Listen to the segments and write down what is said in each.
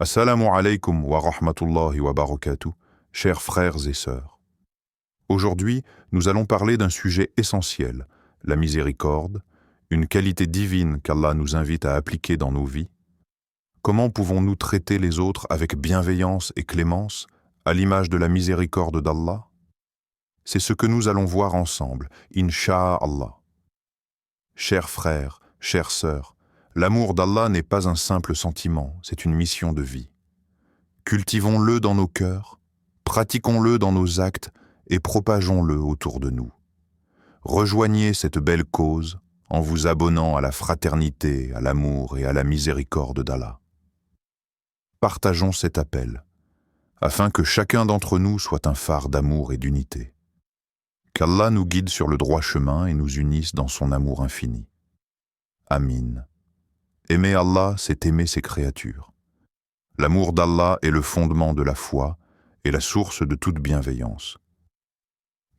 Assalamu alaikum wa rahmatullahi wa barakatuh, chers frères et sœurs. Aujourd'hui, nous allons parler d'un sujet essentiel, la miséricorde, une qualité divine qu'Allah nous invite à appliquer dans nos vies. Comment pouvons-nous traiter les autres avec bienveillance et clémence, à l'image de la miséricorde d'Allah? C'est ce que nous allons voir ensemble, Inch'Allah. Chers frères, chères sœurs, l'amour d'Allah n'est pas un simple sentiment, c'est une mission de vie. Cultivons-le dans nos cœurs, pratiquons-le dans nos actes et propageons-le autour de nous. Rejoignez cette belle cause en vous abonnant à la fraternité, à l'amour et à la miséricorde d'Allah. Partageons cet appel, afin que chacun d'entre nous soit un phare d'amour et d'unité. Qu'Allah nous guide sur le droit chemin et nous unisse dans son amour infini. Amin. Aimer Allah, c'est aimer ses créatures. L'amour d'Allah est le fondement de la foi et la source de toute bienveillance.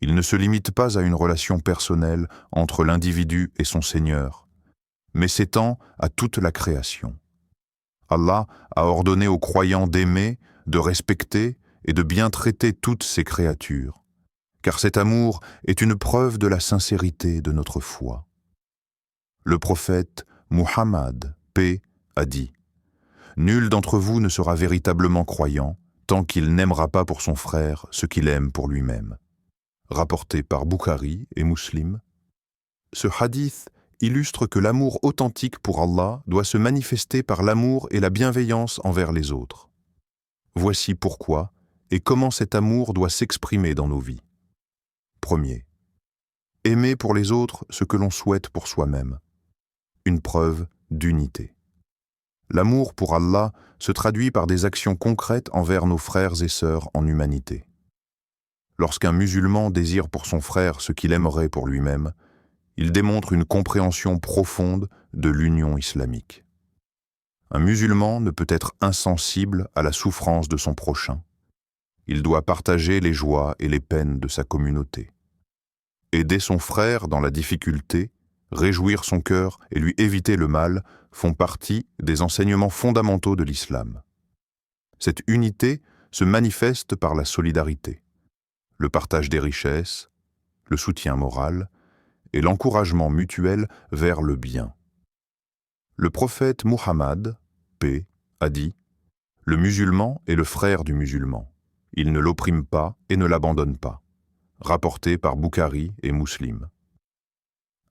Il ne se limite pas à une relation personnelle entre l'individu et son Seigneur, mais s'étend à toute la création. Allah a ordonné aux croyants d'aimer, de respecter et de bien traiter toutes ses créatures, car cet amour est une preuve de la sincérité de notre foi. Le prophète Muhammad, paix, a dit « Nul d'entre vous ne sera véritablement croyant tant qu'il n'aimera pas pour son frère ce qu'il aime pour lui-même. » Rapporté par Bukhari et Muslim. Ce hadith illustre que l'amour authentique pour Allah doit se manifester par l'amour et la bienveillance envers les autres. Voici pourquoi et comment cet amour doit s'exprimer dans nos vies. Premier, aimer pour les autres ce que l'on souhaite pour soi-même. Une preuve d'unité. L'amour pour Allah se traduit par des actions concrètes envers nos frères et sœurs en humanité. Lorsqu'un musulman désire pour son frère ce qu'il aimerait pour lui-même, il démontre une compréhension profonde de l'union islamique. Un musulman ne peut être insensible à la souffrance de son prochain. Il doit partager les joies et les peines de sa communauté. Aider son frère dans la difficulté, réjouir son cœur et lui éviter le mal font partie des enseignements fondamentaux de l'islam. Cette unité se manifeste par la solidarité, le partage des richesses, le soutien moral et l'encouragement mutuel vers le bien. Le prophète Muhammad, paix, a dit « Le musulman est le frère du musulman. Il ne l'opprime pas et ne l'abandonne pas. » Rapporté par Bukhari et Muslim.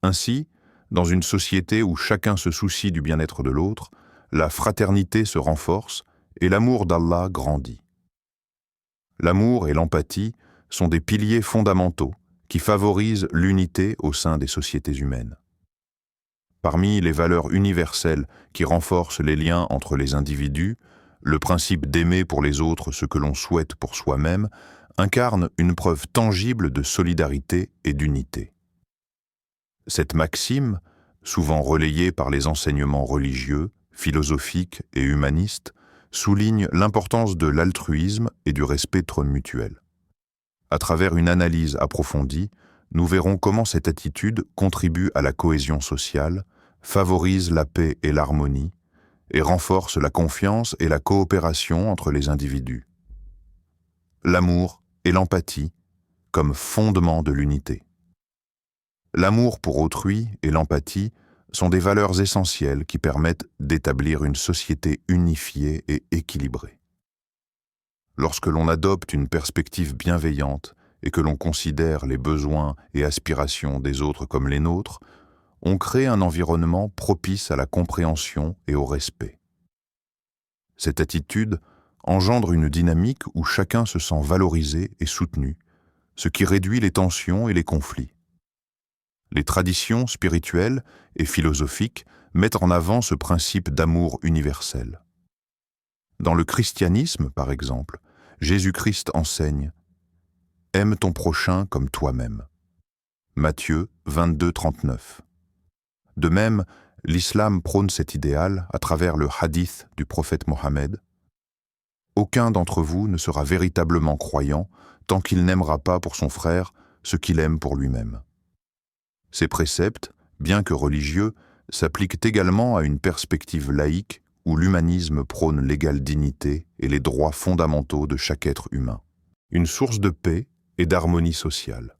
Ainsi, dans une société où chacun se soucie du bien-être de l'autre, la fraternité se renforce et l'amour d'Allah grandit. L'amour et l'empathie sont des piliers fondamentaux qui favorisent l'unité au sein des sociétés humaines. Parmi les valeurs universelles qui renforcent les liens entre les individus, le principe d'aimer pour les autres ce que l'on souhaite pour soi-même incarne une preuve tangible de solidarité et d'unité. Cette maxime, souvent relayée par les enseignements religieux, philosophiques et humanistes, souligne l'importance de l'altruisme et du respect mutuel. À travers une analyse approfondie, nous verrons comment cette attitude contribue à la cohésion sociale, favorise la paix et l'harmonie, et renforce la confiance et la coopération entre les individus. L'amour et l'empathie comme fondement de l'unité. L'amour pour autrui et l'empathie sont des valeurs essentielles qui permettent d'établir une société unifiée et équilibrée. Lorsque l'on adopte une perspective bienveillante et que l'on considère les besoins et aspirations des autres comme les nôtres, on crée un environnement propice à la compréhension et au respect. Cette attitude engendre une dynamique où chacun se sent valorisé et soutenu, ce qui réduit les tensions et les conflits. Les traditions spirituelles et philosophiques mettent en avant ce principe d'amour universel. Dans le christianisme, par exemple, Jésus-Christ enseigne « Aime ton prochain comme toi-même » Matthieu 22, 39. De même, l'islam prône cet idéal à travers le hadith du prophète Mohammed. Aucun d'entre vous ne sera véritablement croyant tant qu'il n'aimera pas pour son frère ce qu'il aime pour lui-même. Ces préceptes, bien que religieux, s'appliquent également à une perspective laïque où l'humanisme prône l'égale dignité et les droits fondamentaux de chaque être humain. Une source de paix et d'harmonie sociale.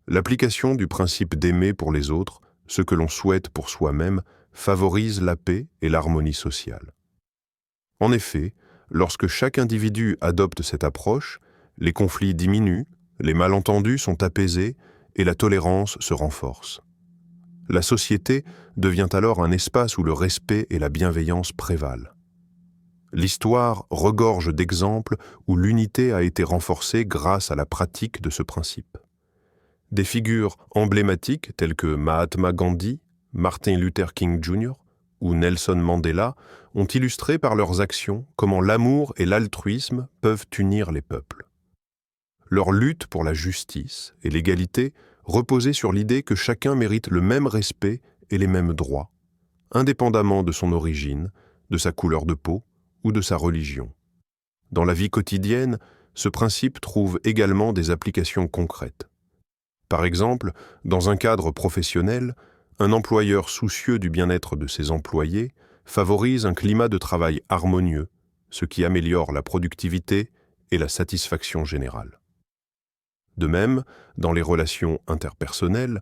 L'application du principe d'aimer pour les autres ce que l'on souhaite pour soi-même favorise la paix et l'harmonie sociale. En effet, lorsque chaque individu adopte cette approche, les conflits diminuent, les malentendus sont apaisés et la tolérance se renforce. La société devient alors un espace où le respect et la bienveillance prévalent. L'histoire regorge d'exemples où l'unité a été renforcée grâce à la pratique de ce principe. Des figures emblématiques telles que Mahatma Gandhi, Martin Luther King Jr. ou Nelson Mandela ont illustré par leurs actions comment l'amour et l'altruisme peuvent unir les peuples. Leur lutte pour la justice et l'égalité reposait sur l'idée que chacun mérite le même respect et les mêmes droits, indépendamment de son origine, de sa couleur de peau ou de sa religion. Dans la vie quotidienne, ce principe trouve également des applications concrètes. Par exemple, dans un cadre professionnel, un employeur soucieux du bien-être de ses employés favorise un climat de travail harmonieux, ce qui améliore la productivité et la satisfaction générale. De même, dans les relations interpersonnelles,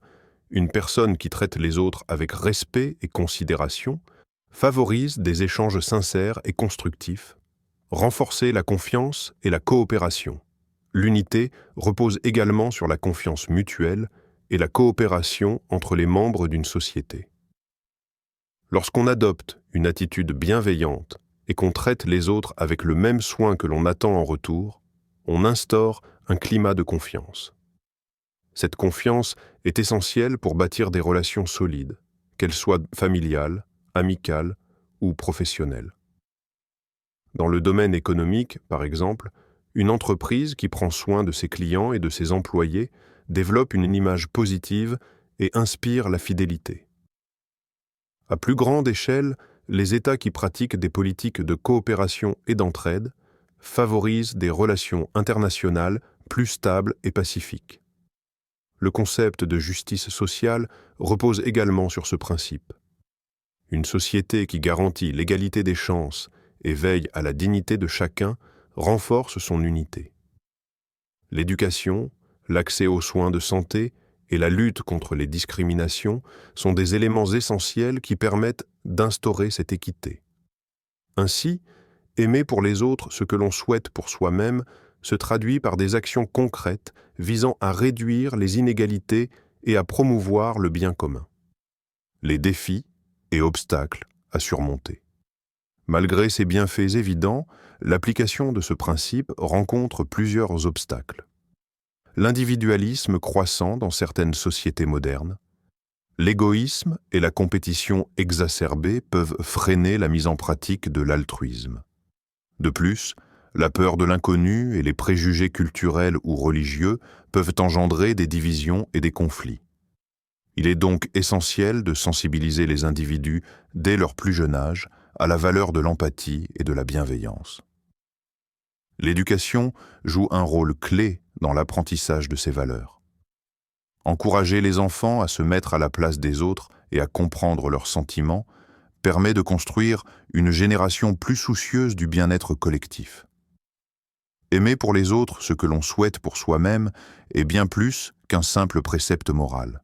une personne qui traite les autres avec respect et considération favorise des échanges sincères et constructifs, renforcer la confiance et la coopération. L'unité repose également sur la confiance mutuelle et la coopération entre les membres d'une société. Lorsqu'on adopte une attitude bienveillante et qu'on traite les autres avec le même soin que l'on attend en retour, on instaure un climat de confiance. Cette confiance est essentielle pour bâtir des relations solides, qu'elles soient familiales, amicales ou professionnelles. Dans le domaine économique, par exemple, une entreprise qui prend soin de ses clients et de ses employés développe une image positive et inspire la fidélité. À plus grande échelle, les États qui pratiquent des politiques de coopération et d'entraide favorisent des relations internationales plus stables et pacifiques. Le concept de justice sociale repose également sur ce principe. Une société qui garantit l'égalité des chances et veille à la dignité de chacun renforce son unité. L'éducation, l'accès aux soins de santé et la lutte contre les discriminations sont des éléments essentiels qui permettent d'instaurer cette équité. Ainsi, aimer pour les autres ce que l'on souhaite pour soi-même se traduit par des actions concrètes visant à réduire les inégalités et à promouvoir le bien commun. Les défis et obstacles à surmonter. Malgré ces bienfaits évidents, l'application de ce principe rencontre plusieurs obstacles. L'individualisme croissant dans certaines sociétés modernes, l'égoïsme et la compétition exacerbée peuvent freiner la mise en pratique de l'altruisme. De plus, la peur de l'inconnu et les préjugés culturels ou religieux peuvent engendrer des divisions et des conflits. Il est donc essentiel de sensibiliser les individus dès leur plus jeune âge à la valeur de l'empathie et de la bienveillance. L'éducation joue un rôle clé dans l'apprentissage de ces valeurs. Encourager les enfants à se mettre à la place des autres et à comprendre leurs sentiments permet de construire une génération plus soucieuse du bien-être collectif. Aimer pour les autres ce que l'on souhaite pour soi-même est bien plus qu'un simple précepte moral.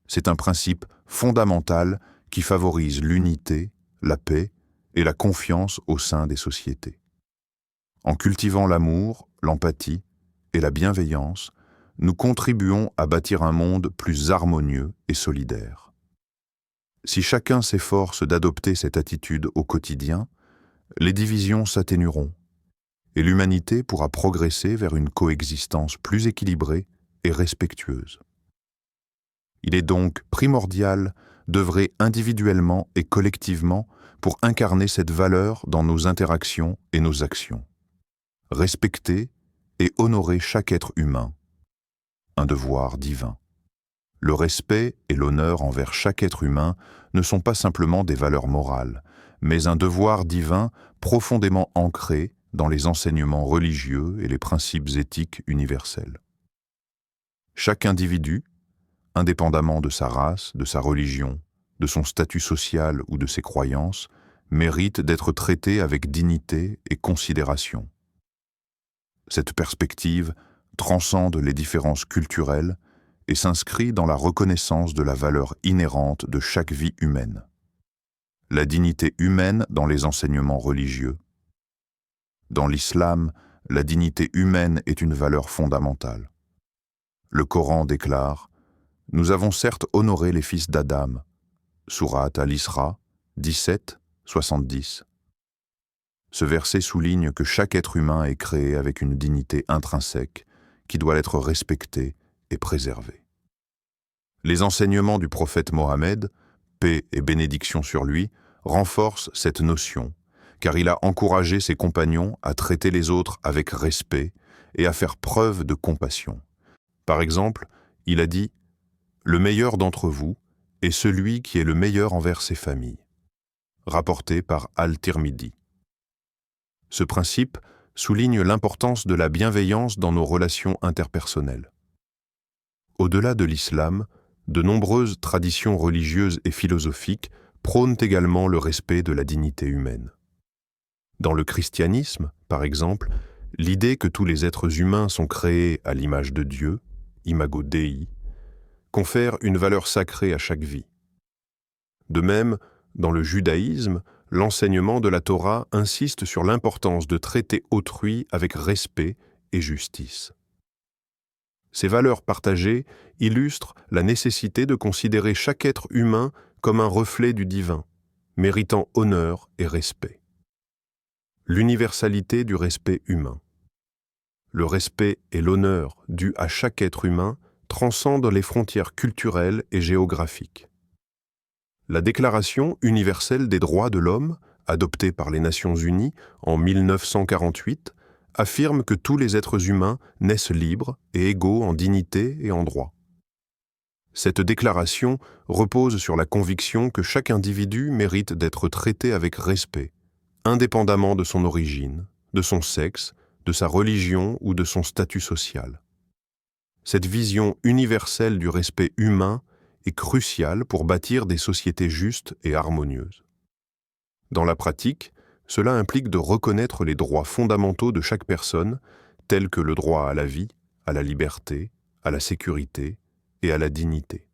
C'est un principe fondamental qui favorise l'unité, la paix et la confiance au sein des sociétés. En cultivant l'amour, l'empathie et la bienveillance, nous contribuons à bâtir un monde plus harmonieux et solidaire. Si chacun s'efforce d'adopter cette attitude au quotidien, les divisions s'atténueront et l'humanité pourra progresser vers une coexistence plus équilibrée et respectueuse. Il est donc primordial d'œuvrer individuellement et collectivement pour incarner cette valeur dans nos interactions et nos actions. Respecter et honorer chaque être humain, un devoir divin. Le respect et l'honneur envers chaque être humain ne sont pas simplement des valeurs morales, mais un devoir divin profondément ancré dans les enseignements religieux et les principes éthiques universels. Chaque individu, indépendamment de sa race, de sa religion, de son statut social ou de ses croyances, méritent d'être traités avec dignité et considération. Cette perspective transcende les différences culturelles et s'inscrit dans la reconnaissance de la valeur inhérente de chaque vie humaine. La dignité humaine dans les enseignements religieux. Dans l'islam, la dignité humaine est une valeur fondamentale. Le Coran déclare « Nous avons certes honoré les fils d'Adam » Sourate Al-Isra 17, 70. Ce verset souligne que chaque être humain est créé avec une dignité intrinsèque qui doit être respectée et préservée. Les enseignements du prophète Mohammed, paix et bénédiction sur lui, renforcent cette notion, car il a encouragé ses compagnons à traiter les autres avec respect et à faire preuve de compassion. Par exemple, il a dit « Le meilleur d'entre vous est celui qui est le meilleur envers ses familles », rapporté par Al-Tirmidhi. Ce principe souligne l'importance de la bienveillance dans nos relations interpersonnelles. Au-delà de l'islam, de nombreuses traditions religieuses et philosophiques prônent également le respect de la dignité humaine. Dans le christianisme, par exemple, l'idée que tous les êtres humains sont créés à l'image de Dieu, imago Dei, confère une valeur sacrée à chaque vie. De même, dans le judaïsme, l'enseignement de la Torah insiste sur l'importance de traiter autrui avec respect et justice. Ces valeurs partagées illustrent la nécessité de considérer chaque être humain comme un reflet du divin, méritant honneur et respect. L'universalité du respect humain. Le respect et l'honneur dus à chaque être humain transcendent les frontières culturelles et géographiques. La Déclaration universelle des droits de l'homme, adoptée par les Nations unies en 1948, affirme que tous les êtres humains naissent libres et égaux en dignité et en droit. Cette déclaration repose sur la conviction que chaque individu mérite d'être traité avec respect, indépendamment de son origine, de son sexe, de sa religion ou de son statut social. Cette vision universelle du respect humain est cruciale pour bâtir des sociétés justes et harmonieuses. Dans la pratique, cela implique de reconnaître les droits fondamentaux de chaque personne, tels que le droit à la vie, à la liberté, à la sécurité et à la dignité.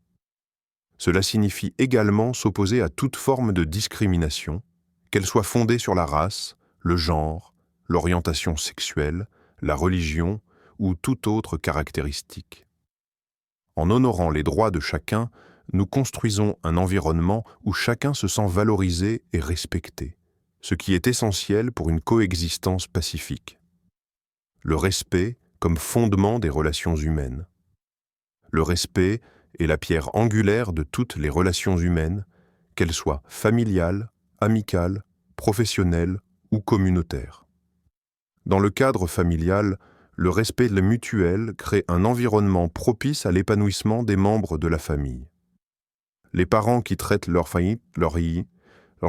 Cela signifie également s'opposer à toute forme de discrimination, qu'elle soit fondée sur la race, le genre, l'orientation sexuelle, la religion ou toute autre caractéristique. En honorant les droits de chacun, nous construisons un environnement où chacun se sent valorisé et respecté, ce qui est essentiel pour une coexistence pacifique. Le respect comme fondement des relations humaines. Le respect est la pierre angulaire de toutes les relations humaines, qu'elles soient familiales, amicales, professionnelles ou communautaires. Dans le cadre familial, le respect mutuel crée un environnement propice à l'épanouissement des membres de la famille. Les parents qui traitent leurs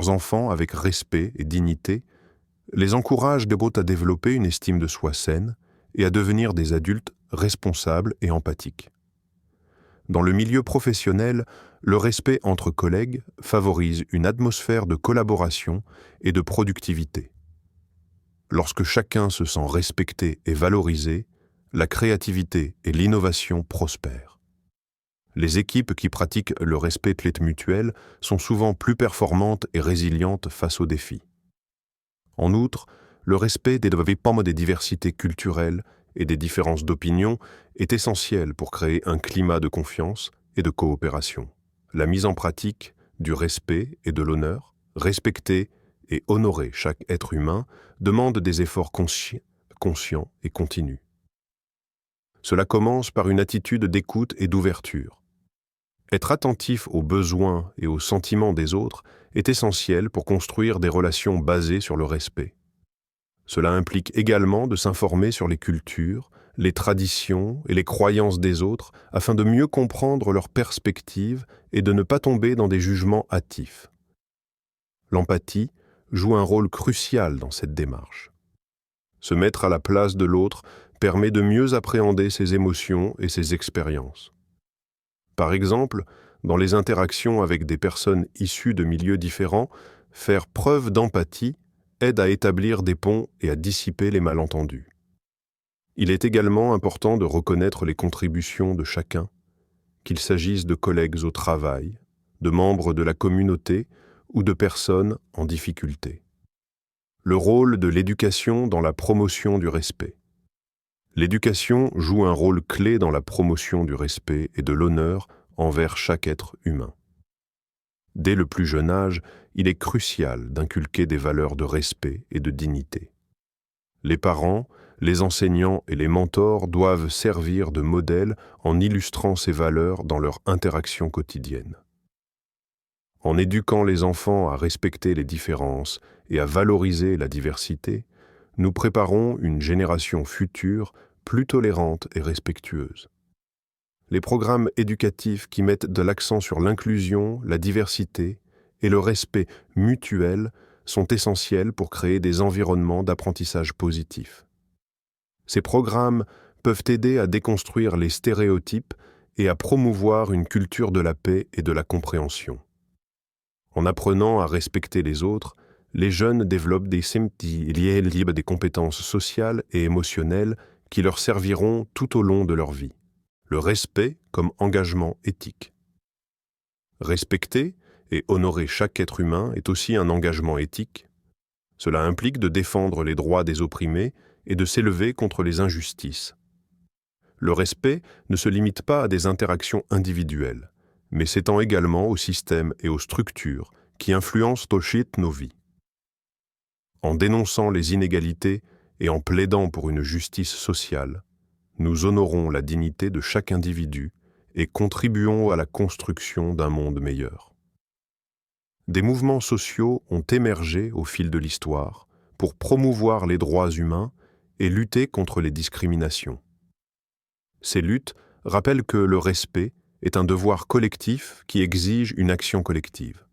enfants avec respect et dignité les encouragent à développer une estime de soi saine et à devenir des adultes responsables et empathiques. Dans le milieu professionnel, le respect entre collègues favorise une atmosphère de collaboration et de productivité. Lorsque chacun se sent respecté et valorisé, la créativité et l'innovation prospèrent. Les équipes qui pratiquent le respect mutuel sont souvent plus performantes et résilientes face aux défis. En outre, le respect des diversités culturelles et des différences d'opinion est essentiel pour créer un climat de confiance et de coopération. La mise en pratique du respect et de l'honneur, respecter et honorer chaque être humain demande des efforts conscients et continus. Cela commence par une attitude d'écoute et d'ouverture. Être attentif aux besoins et aux sentiments des autres est essentiel pour construire des relations basées sur le respect. Cela implique également de s'informer sur les cultures, les traditions et les croyances des autres afin de mieux comprendre leurs perspectives et de ne pas tomber dans des jugements hâtifs. L'empathie joue un rôle crucial dans cette démarche. Se mettre à la place de l'autre permet de mieux appréhender ses émotions et ses expériences. Par exemple, dans les interactions avec des personnes issues de milieux différents, Faire preuve d'empathie aide à établir des ponts et à dissiper les malentendus. Il est également important de reconnaître les contributions de chacun, qu'il s'agisse de collègues au travail, de membres de la communauté ou de personnes en difficulté. Le rôle de l'éducation dans la promotion du respect. L'éducation joue un rôle clé dans la promotion du respect et de l'honneur envers chaque être humain. Dès le plus jeune âge, il est crucial d'inculquer des valeurs de respect et de dignité. Les parents, les enseignants et les mentors doivent servir de modèle en illustrant ces valeurs dans leur interaction quotidienne. En éduquant les enfants à respecter les différences et à valoriser la diversité, nous préparons une génération future plus tolérante et respectueuse. Les programmes éducatifs qui mettent de l'accent sur l'inclusion, la diversité et le respect mutuel sont essentiels pour créer des environnements d'apprentissage positifs. Ces programmes peuvent aider à déconstruire les stéréotypes et à promouvoir une culture de la paix et de la compréhension. En apprenant à respecter les autres, les jeunes développent des compétences sociales et émotionnelles qui leur serviront tout au long de leur vie. Le respect comme engagement éthique. Respecter et honorer chaque être humain est aussi un engagement éthique. Cela implique de défendre les droits des opprimés et de s'élever contre les injustices. Le respect ne se limite pas à des interactions individuelles, mais s'étend également aux systèmes et aux structures qui influencent nos vies. En dénonçant les inégalités et en plaidant pour une justice sociale, nous honorons la dignité de chaque individu et contribuons à la construction d'un monde meilleur. Des mouvements sociaux ont émergé au fil de l'histoire pour promouvoir les droits humains et lutter contre les discriminations. Ces luttes rappellent que le respect est un devoir collectif qui exige une action collective.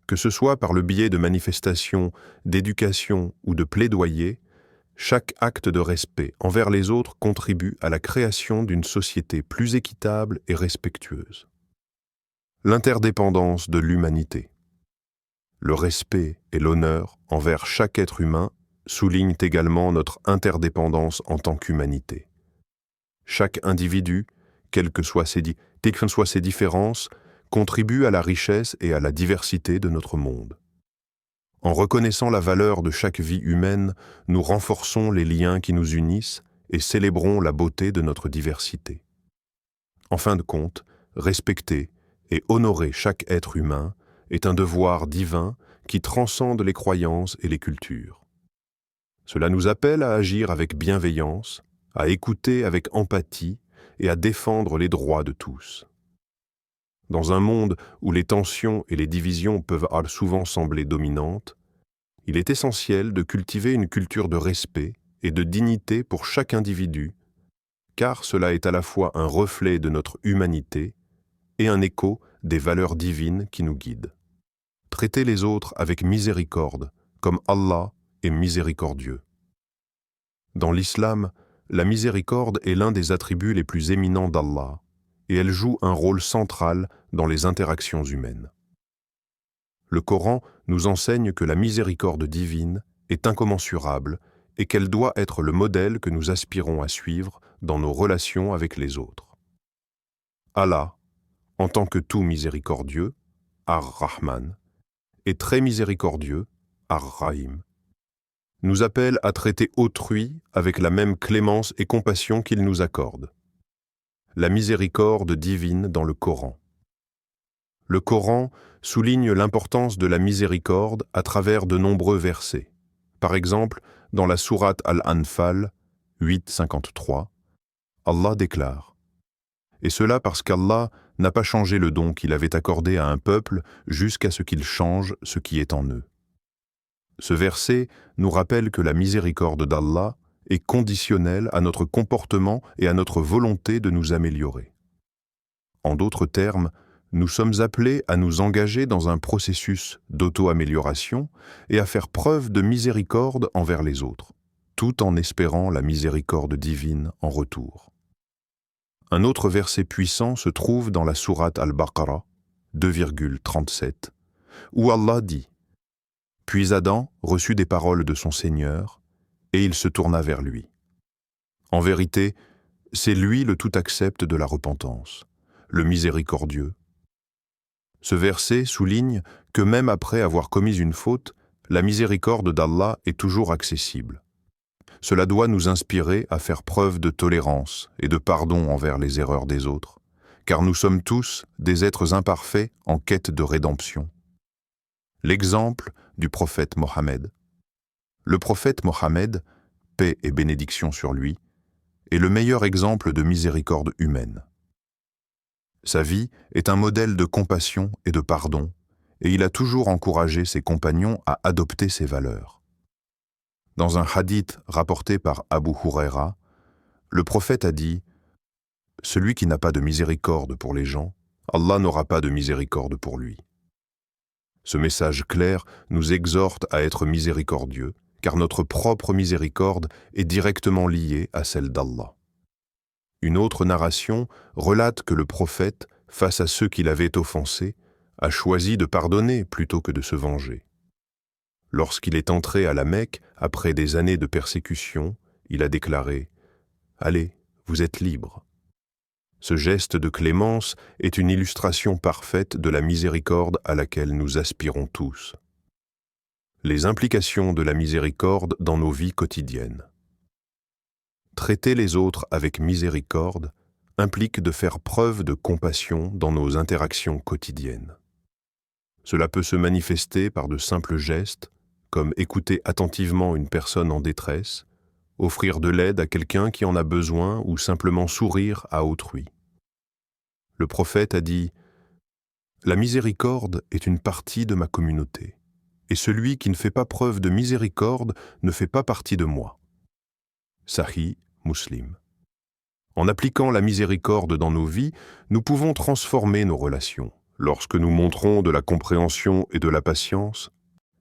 Que ce soit par le biais de manifestations, d'éducation ou de plaidoyer, chaque acte de respect envers les autres contribue à la création d'une société plus équitable et respectueuse. L'interdépendance de l'humanité. Le respect et l'honneur envers chaque être humain soulignent également notre interdépendance en tant qu'humanité. Chaque individu, quelles que soient ses différences, contribue à la richesse et à la diversité de notre monde. En reconnaissant la valeur de chaque vie humaine, nous renforçons les liens qui nous unissent et célébrons la beauté de notre diversité. En fin de compte, respecter et honorer chaque être humain est un devoir divin qui transcende les croyances et les cultures. Cela nous appelle à agir avec bienveillance, à écouter avec empathie et à défendre les droits de tous. Dans un monde où les tensions et les divisions peuvent souvent sembler dominantes, il est essentiel de cultiver une culture de respect et de dignité pour chaque individu, car cela est à la fois un reflet de notre humanité et un écho des valeurs divines qui nous guident. Traiter les autres avec miséricorde, comme Allah est miséricordieux. Dans l'islam, la miséricorde est l'un des attributs les plus éminents d'Allah, et elle joue un rôle central dans les interactions humaines. Le Coran nous enseigne que la miséricorde divine est incommensurable et qu'elle doit être le modèle que nous aspirons à suivre dans nos relations avec les autres. Allah, en tant que tout miséricordieux, Ar-Rahman, et très miséricordieux, Ar-Rahim, nous appelle à traiter autrui avec la même clémence et compassion qu'il nous accorde. La miséricorde divine dans le Coran. Le Coran souligne l'importance de la miséricorde à travers de nombreux versets. Par exemple, dans la sourate Al-Anfal 8:53, Allah déclare « Et cela parce qu'Allah n'a pas changé le don qu'il avait accordé à un peuple jusqu'à ce qu'il change ce qui est en eux. » Ce verset nous rappelle que la miséricorde d'Allah est conditionnelle à notre comportement et à notre volonté de nous améliorer. En d'autres termes, nous sommes appelés à nous engager dans un processus d'auto-amélioration et à faire preuve de miséricorde envers les autres, tout en espérant la miséricorde divine en retour. Un autre verset puissant se trouve dans la sourate Al-Baqarah 2,37, où Allah dit Puis Adam reçut des paroles de son Seigneur, et il se tourna vers lui. En vérité, c'est lui le tout accepte de la repentance, le miséricordieux. Ce verset souligne que même après avoir commis une faute, la miséricorde d'Allah est toujours accessible. Cela doit nous inspirer à faire preuve de tolérance et de pardon envers les erreurs des autres, car nous sommes tous des êtres imparfaits en quête de rédemption. L'exemple du prophète Mohammed. Le prophète Mohammed, paix et bénédiction sur lui, est le meilleur exemple de miséricorde humaine. Sa vie est un modèle de compassion et de pardon, et il a toujours encouragé ses compagnons à adopter ces valeurs. Dans un hadith rapporté par Abu Huraira, le prophète a dit « Celui qui n'a pas de miséricorde pour les gens, Allah n'aura pas de miséricorde pour lui. » Ce message clair nous exhorte à être miséricordieux, car notre propre miséricorde est directement liée à celle d'Allah. Une autre narration relate que le prophète, face à ceux qui l'avaient offensé, a choisi de pardonner plutôt que de se venger. Lorsqu'il est entré à la Mecque, après des années de persécution, il a déclaré « Allez, vous êtes libres ». Ce geste de clémence est une illustration parfaite de la miséricorde à laquelle nous aspirons tous. Les implications de la miséricorde dans nos vies quotidiennes. Traiter les autres avec miséricorde implique de faire preuve de compassion dans nos interactions quotidiennes. Cela peut se manifester par de simples gestes, comme écouter attentivement une personne en détresse, offrir de l'aide à quelqu'un qui en a besoin ou simplement sourire à autrui. Le prophète a dit « La miséricorde est une partie de ma communauté, et celui qui ne fait pas preuve de miséricorde ne fait pas partie de moi. » Sahih Muslim. En appliquant la miséricorde dans nos vies, nous pouvons transformer nos relations. Lorsque nous montrons de la compréhension et de la patience,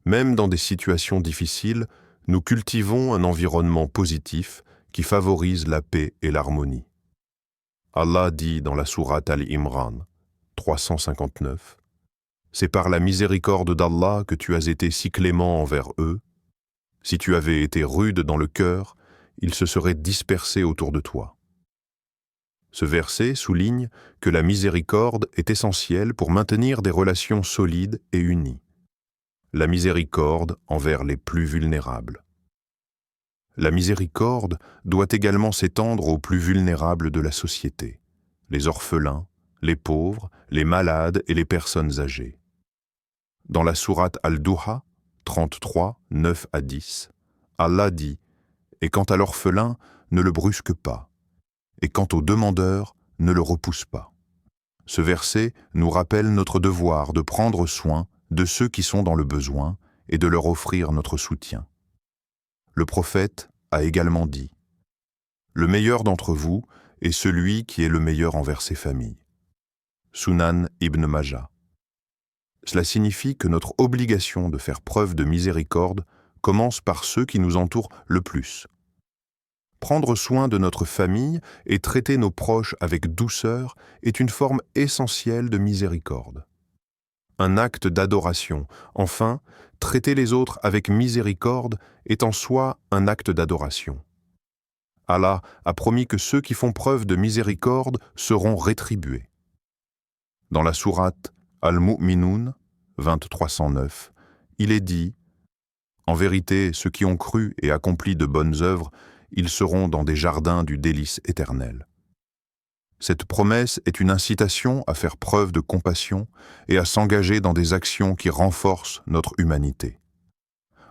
même dans des situations difficiles, nous cultivons un environnement positif qui favorise la paix et l'harmonie. Allah dit dans la sourate Al-Imran, 359, « C'est par la miséricorde d'Allah que tu as été si clément envers eux. Si tu avais été rude dans le cœur, ils se seraient dispersés autour de toi. » Ce verset souligne que la miséricorde est essentielle pour maintenir des relations solides et unies. La miséricorde envers les plus vulnérables. La miséricorde doit également s'étendre aux plus vulnérables de la société, les orphelins, les pauvres, les malades et les personnes âgées. Dans la sourate Al-Duha, 33, 9 à 10, Allah dit « Et quant à l'orphelin, ne le brusque pas, et quant au demandeur, ne le repousse pas. » Ce verset nous rappelle notre devoir de prendre soin de ceux qui sont dans le besoin et de leur offrir notre soutien. Le prophète a également dit « Le meilleur d'entre vous est celui qui est le meilleur envers ses familles. » Sunan Ibn Majah. Cela signifie que notre obligation de faire preuve de miséricorde commence par ceux qui nous entourent le plus. Prendre soin de notre famille et traiter nos proches avec douceur est une forme essentielle de miséricorde. Un acte d'adoration. Enfin, traiter les autres avec miséricorde est en soi un acte d'adoration. Allah a promis que ceux qui font preuve de miséricorde seront rétribués. Dans la sourate Al-Mu'minun, 2309, il est dit « En vérité, ceux qui ont cru et accompli de bonnes œuvres, ils seront dans des jardins du délice éternel. » Cette promesse est une incitation à faire preuve de compassion et à s'engager dans des actions qui renforcent notre humanité.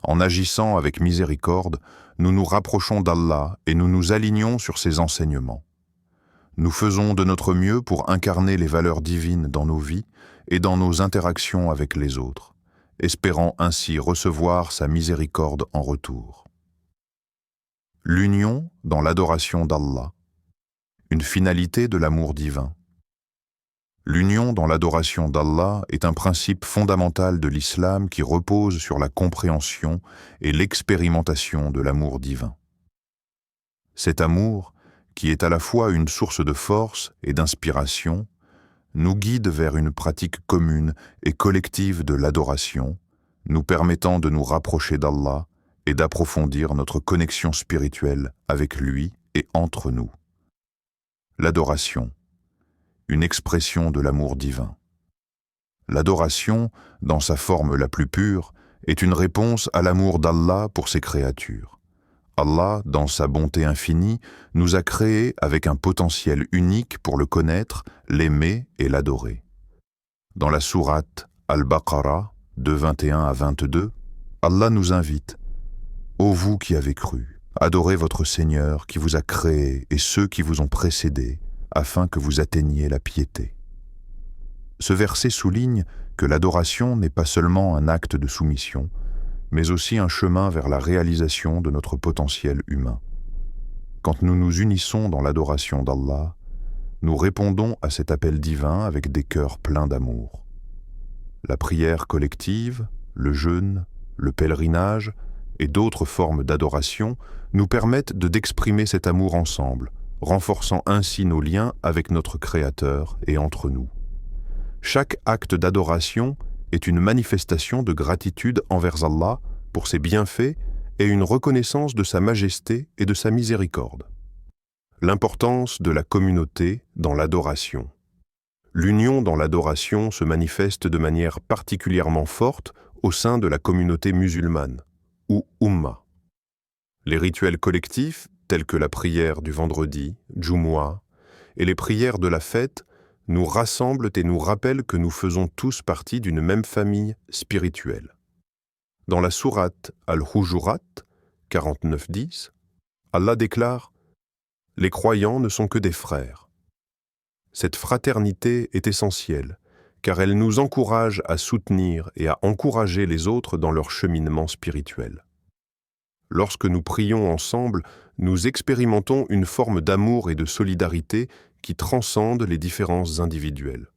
En agissant avec miséricorde, nous nous rapprochons d'Allah et nous nous alignons sur ses enseignements. Nous faisons de notre mieux pour incarner les valeurs divines dans nos vies et dans nos interactions avec les autres, espérant ainsi recevoir sa miséricorde en retour. L'union dans l'adoration d'Allah, une finalité de l'amour divin. L'union dans l'adoration d'Allah est un principe fondamental de l'islam qui repose sur la compréhension et l'expérimentation de l'amour divin. Cet amour, qui est à la fois une source de force et d'inspiration, nous guide vers une pratique commune et collective de l'adoration, nous permettant de nous rapprocher d'Allah et d'approfondir notre connexion spirituelle avec lui et entre nous. L'adoration, une expression de l'amour divin. L'adoration, dans sa forme la plus pure, est une réponse à l'amour d'Allah pour ses créatures. Allah, dans sa bonté infinie, nous a créés avec un potentiel unique pour le connaître, l'aimer et l'adorer. Dans la sourate Al-Baqarah, de 21 à 22, Allah nous invite « Ô vous qui avez cru, adorez votre Seigneur qui vous a créé et ceux qui vous ont précédés, afin que vous atteigniez la piété. » Ce verset souligne que l'adoration n'est pas seulement un acte de soumission, mais aussi un chemin vers la réalisation de notre potentiel humain. Quand nous nous unissons dans l'adoration d'Allah, nous répondons à cet appel divin avec des cœurs pleins d'amour. La prière collective, le jeûne, le pèlerinage et d'autres formes d'adoration nous permettent d'exprimer cet amour ensemble, renforçant ainsi nos liens avec notre Créateur et entre nous. Chaque acte d'adoration est une manifestation de gratitude envers Allah pour ses bienfaits et une reconnaissance de sa majesté et de sa miséricorde. L'importance de la communauté dans l'adoration. L'union dans l'adoration se manifeste de manière particulièrement forte au sein de la communauté musulmane, ou Ummah. Les rituels collectifs, tels que la prière du vendredi, Jumu'ah, et les prières de la fête, nous rassemblent et nous rappellent que nous faisons tous partie d'une même famille spirituelle. Dans la sourate Al-Hujurat, 49-10, Allah déclare « Les croyants ne sont que des frères. » Cette fraternité est essentielle, car elle nous encourage à soutenir et à encourager les autres dans leur cheminement spirituel. Lorsque nous prions ensemble, nous expérimentons une forme d'amour et de solidarité qui transcende les différences individuelles.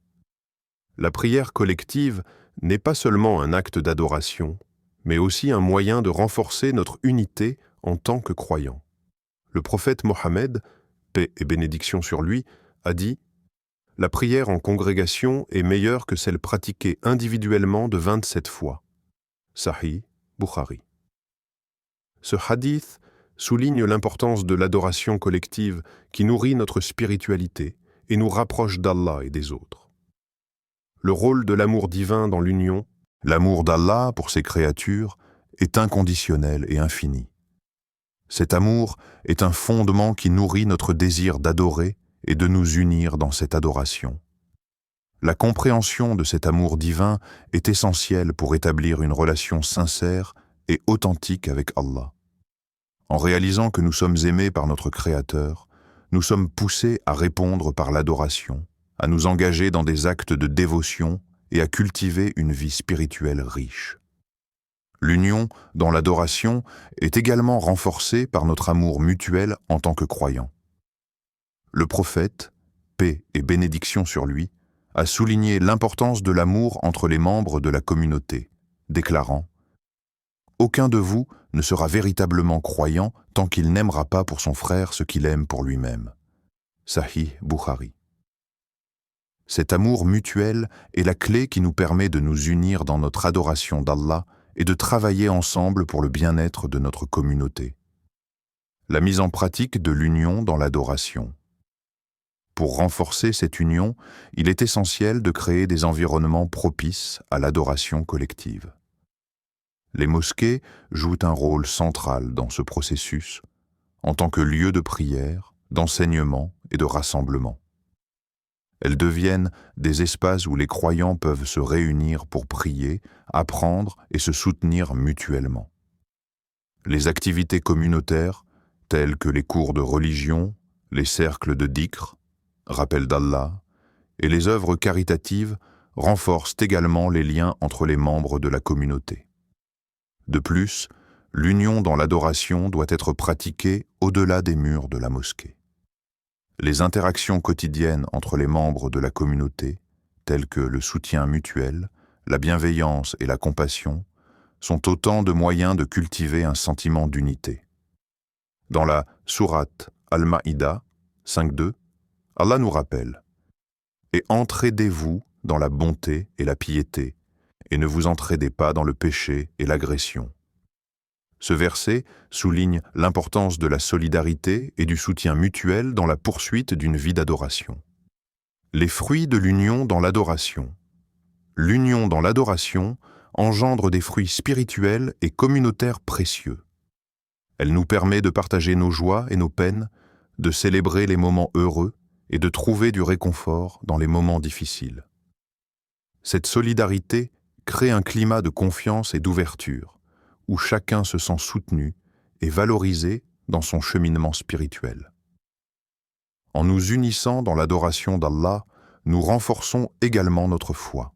La prière collective n'est pas seulement un acte d'adoration, mais aussi un moyen de renforcer notre unité en tant que croyants. Le prophète Mohammed, paix et bénédiction sur lui, a dit « La prière en congrégation est meilleure que celle pratiquée individuellement de 27 fois. » Sahih Bukhari. Ce hadith souligne l'importance de l'adoration collective qui nourrit notre spiritualité et nous rapproche d'Allah et des autres. Le rôle de l'amour divin dans l'union, l'amour d'Allah pour ses créatures, est inconditionnel et infini. Cet amour est un fondement qui nourrit notre désir d'adorer et de nous unir dans cette adoration. La compréhension de cet amour divin est essentielle pour établir une relation sincère et authentique avec Allah. En réalisant que nous sommes aimés par notre Créateur, nous sommes poussés à répondre par l'adoration, à nous engager dans des actes de dévotion et à cultiver une vie spirituelle riche. L'union dans l'adoration est également renforcée par notre amour mutuel en tant que croyants. Le prophète, paix et bénédiction sur lui, a souligné l'importance de l'amour entre les membres de la communauté, déclarant « Aucun de vous ne sera véritablement croyant tant qu'il n'aimera pas pour son frère ce qu'il aime pour lui-même. » Sahih Bukhari. Cet amour mutuel est la clé qui nous permet de nous unir dans notre adoration d'Allah et de travailler ensemble pour le bien-être de notre communauté. La mise en pratique de l'union dans l'adoration. Pour renforcer cette union, il est essentiel de créer des environnements propices à l'adoration collective. Les mosquées jouent un rôle central dans ce processus, en tant que lieu de prière, d'enseignement et de rassemblement. Elles deviennent des espaces où les croyants peuvent se réunir pour prier, apprendre et se soutenir mutuellement. Les activités communautaires, telles que les cours de religion, les cercles de dhikr, rappel d'Allah, et les œuvres caritatives renforcent également les liens entre les membres de la communauté. De plus, l'union dans l'adoration doit être pratiquée au-delà des murs de la mosquée. Les interactions quotidiennes entre les membres de la communauté, telles que le soutien mutuel, la bienveillance et la compassion, sont autant de moyens de cultiver un sentiment d'unité. Dans la sourate Al-Maïda 5.2, Allah nous rappelle « Et entraidez-vous dans la bonté et la piété, et ne vous entraidez pas dans le péché et l'agression. Ce verset souligne l'importance de la solidarité et du soutien mutuel dans la poursuite d'une vie d'adoration. Les fruits de l'union dans l'adoration. L'union dans l'adoration engendre des fruits spirituels et communautaires précieux. Elle nous permet de partager nos joies et nos peines, de célébrer les moments heureux et de trouver du réconfort dans les moments difficiles. Cette solidarité crée un climat de confiance et d'ouverture, où chacun se sent soutenu et valorisé dans son cheminement spirituel. En nous unissant dans l'adoration d'Allah, nous renforçons également notre foi.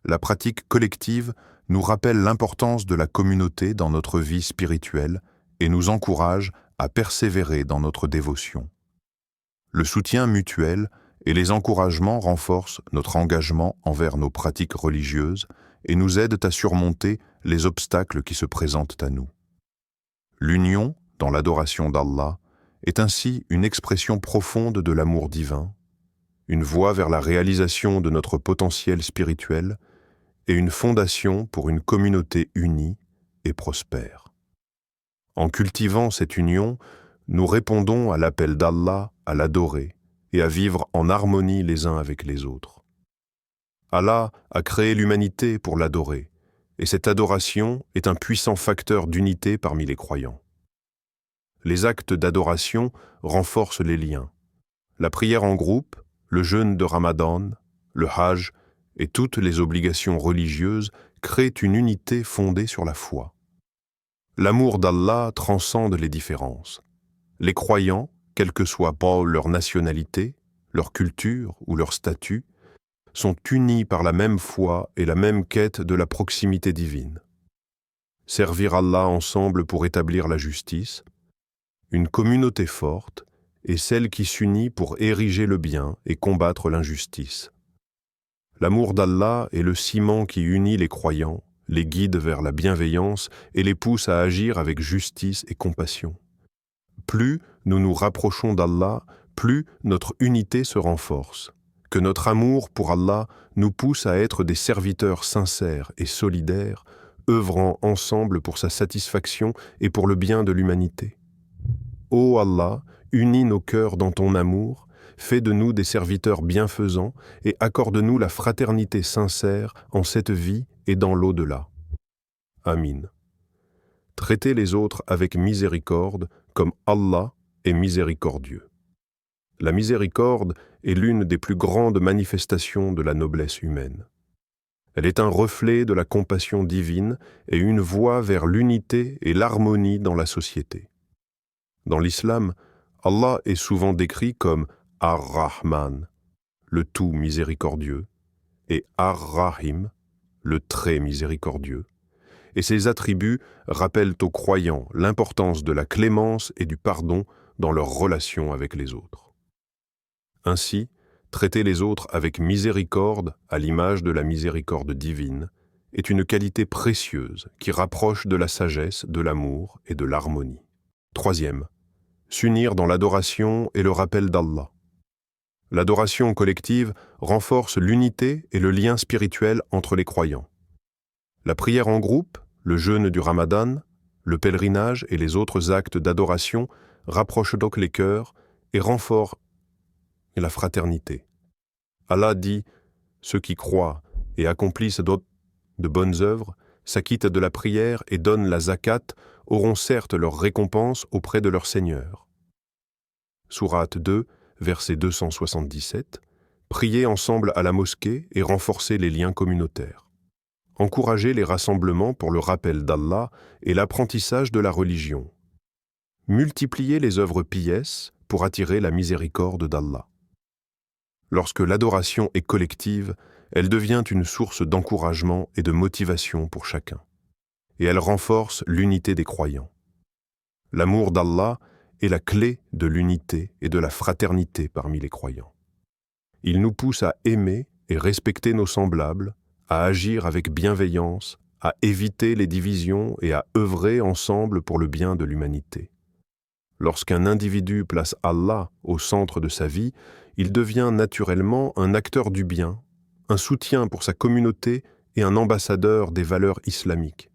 La pratique collective nous rappelle l'importance de la communauté dans notre vie spirituelle et nous encourage à persévérer dans notre dévotion. Le soutien mutuel et les encouragements renforcent notre engagement envers nos pratiques religieuses et nous aident à surmonter les obstacles qui se présentent à nous. L'union dans l'adoration d'Allah est ainsi une expression profonde de l'amour divin, une voie vers la réalisation de notre potentiel spirituel et une fondation pour une communauté unie et prospère. En cultivant cette union, nous répondons à l'appel d'Allah à l'adorer et à vivre en harmonie les uns avec les autres. Allah a créé l'humanité pour l'adorer, et cette adoration est un puissant facteur d'unité parmi les croyants. Les actes d'adoration renforcent les liens. La prière en groupe, le jeûne de Ramadan, le Hajj et toutes les obligations religieuses créent une unité fondée sur la foi. L'amour d'Allah transcende les différences. Les croyants, quelle que soit leur nationalité, leur culture ou leur statut, sont unis par la même foi et la même quête de la proximité divine. Servir Allah ensemble pour établir la justice, une communauté forte est celle qui s'unit pour ériger le bien et combattre l'injustice. L'amour d'Allah est le ciment qui unit les croyants, les guide vers la bienveillance et les pousse à agir avec justice et compassion. Plus nous nous rapprochons d'Allah, plus notre unité se renforce. Que notre amour pour Allah nous pousse à être des serviteurs sincères et solidaires, œuvrant ensemble pour sa satisfaction et pour le bien de l'humanité. Ô Allah, unis nos cœurs dans ton amour, fais de nous des serviteurs bienfaisants et accorde-nous la fraternité sincère en cette vie et dans l'au-delà. Amin. Traitez les autres avec miséricorde comme Allah est miséricordieux. La miséricorde est l'une des plus grandes manifestations de la noblesse humaine. Elle est un reflet de la compassion divine et une voie vers l'unité et l'harmonie dans la société. Dans l'islam, Allah est souvent décrit comme Ar-Rahman, le tout miséricordieux, et Ar-Rahim, le très miséricordieux. Et ces attributs rappellent aux croyants l'importance de la clémence et du pardon dans leur relation avec les autres. Ainsi, traiter les autres avec miséricorde, à l'image de la miséricorde divine, est une qualité précieuse qui rapproche de la sagesse, de l'amour et de l'harmonie. Troisième, s'unir dans l'adoration et le rappel d'Allah. L'adoration collective renforce l'unité et le lien spirituel entre les croyants. La prière en groupe, le jeûne du Ramadan, le pèlerinage et les autres actes d'adoration rapprochent donc les cœurs et renforcent la fraternité. Allah dit « Ceux qui croient et accomplissent de bonnes œuvres, s'acquittent de la prière et donnent la zakat, auront certes leur récompense auprès de leur Seigneur. » Sourate 2, verset 277. Priez ensemble à la mosquée et renforcez les liens communautaires. Encouragez les rassemblements pour le rappel d'Allah et l'apprentissage de la religion. Multipliez les œuvres pieuses pour attirer la miséricorde d'Allah. Lorsque l'adoration est collective, elle devient une source d'encouragement et de motivation pour chacun. Et elle renforce l'unité des croyants. L'amour d'Allah est la clé de l'unité et de la fraternité parmi les croyants. Il nous pousse à aimer et respecter nos semblables, à agir avec bienveillance, à éviter les divisions et à œuvrer ensemble pour le bien de l'humanité. Lorsqu'un individu place Allah au centre de sa vie, il devient naturellement un acteur du bien, un soutien pour sa communauté et un ambassadeur des valeurs islamiques.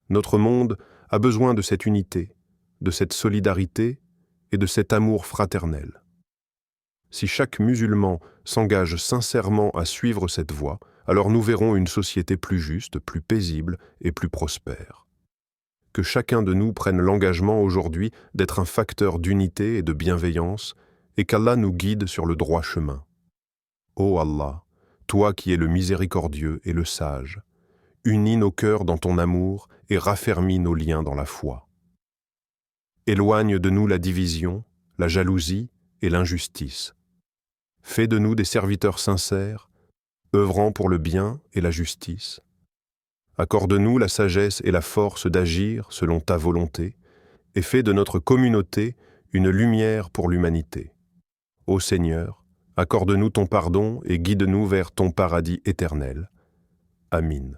Notre monde a besoin de cette unité, de cette solidarité et de cet amour fraternel. Si chaque musulman s'engage sincèrement à suivre cette voie, alors nous verrons une société plus juste, plus paisible et plus prospère. Que chacun de nous prenne l'engagement aujourd'hui d'être un facteur d'unité et de bienveillance, et qu'Allah nous guide sur le droit chemin. Ô Allah, toi qui es le miséricordieux et le sage, unis nos cœurs dans ton amour et raffermis nos liens dans la foi. Éloigne de nous la division, la jalousie et l'injustice. Fais de nous des serviteurs sincères, œuvrant pour le bien et la justice. Accorde-nous la sagesse et la force d'agir selon ta volonté, et fais de notre communauté une lumière pour l'humanité. Ô Seigneur, accorde-nous ton pardon et guide-nous vers ton paradis éternel. Amin.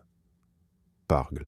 Pargle.